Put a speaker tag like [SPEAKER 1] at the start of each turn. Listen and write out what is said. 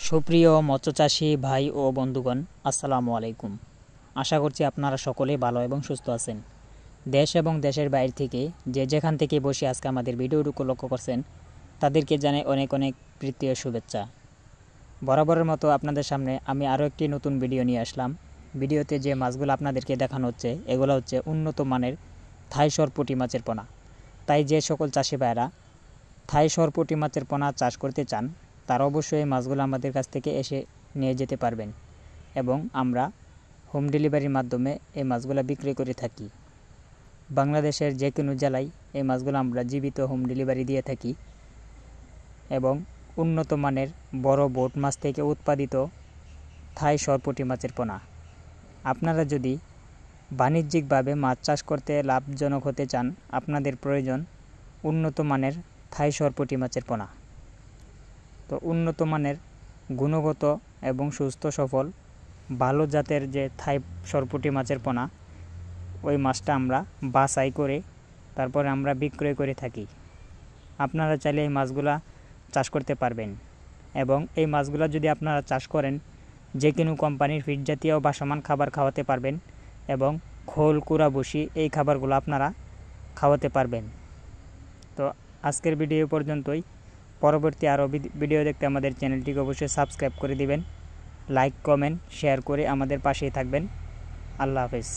[SPEAKER 1] সুপ্রিয় মৎস্যচাষী ভাই ও বন্ধুগণ, আসসালামু আলাইকুম। আশা করছি আপনারা সকলেই ভালো এবং সুস্থ আছেন। দেশ এবং দেশের বাইরে থেকে যে যেখান থেকে বসে আজকে আমাদের ভিডিওটুকু লক্ষ্য করছেন, তাদেরকে জানাই অনেক অনেক প্রীতি ও শুভেচ্ছা। বরাবরের মতো আপনাদের সামনে আমি আরও একটি নতুন ভিডিও নিয়ে আসলাম। ভিডিওতে যে মাছগুলো আপনাদেরকে দেখানো হচ্ছে, এগুলো হচ্ছে উন্নত মানের থাই সরপুঁটি মাছের পোনা। তাই যে সকল চাষি ভাইরা থাই সরপুঁটি মাছের পোনা চাষ করতে চান, তারা অবশ্যই এই মাছগুলো আমাদের কাছ থেকে এসে নিয়ে যেতে পারবেন এবং আমরা হোম ডেলিভারির মাধ্যমে এই মাছগুলো বিক্রি করে থাকি। বাংলাদেশের যে কোনো জেলায় এই মাছগুলো আমরা জীবিত হোম ডেলিভারি দিয়ে থাকি এবং উন্নত মানের বড় বোট মাছ থেকে উৎপাদিত থাই সরপুঁটি মাছের পোনা। আপনারা যদি বাণিজ্যিকভাবে মাছ চাষ করতে লাভজনক হতে চান, আপনাদের প্রয়োজন উন্নত মানের থাই সরপুঁটি মাছের পোনা। তো উন্নত মানের গুণগত এবং সুস্থ সফল ভালো জাতের যে থাই সরপুঁটি মাছের পোনা, ওই মাছটা আমরা বাছাই করে তারপরে আমরা বিক্রয় করে থাকি। আপনারা চাইলে এই মাছগুলা চাষ করতে পারবেন এবং এই মাছগুলা যদি আপনারা চাষ করেন, যে কোনো কোম্পানির ফিড জাতীয় বাসমান খাবার খাওয়াতে পারবেন এবং খোল কুড়া বসি এই খাবারগুলো আপনারা খাওয়াতে পারবেন। তো আজকের ভিডিও পর্যন্তই। পরবর্তী আরও ভিডিও দেখতে আমাদের চ্যানেলটিকে অবশ্যই সাবস্ক্রাইব করে দিবেন, লাইক কমেন্ট শেয়ার করে আমাদের পাশেই থাকবেন। আল্লাহ হাফেজ।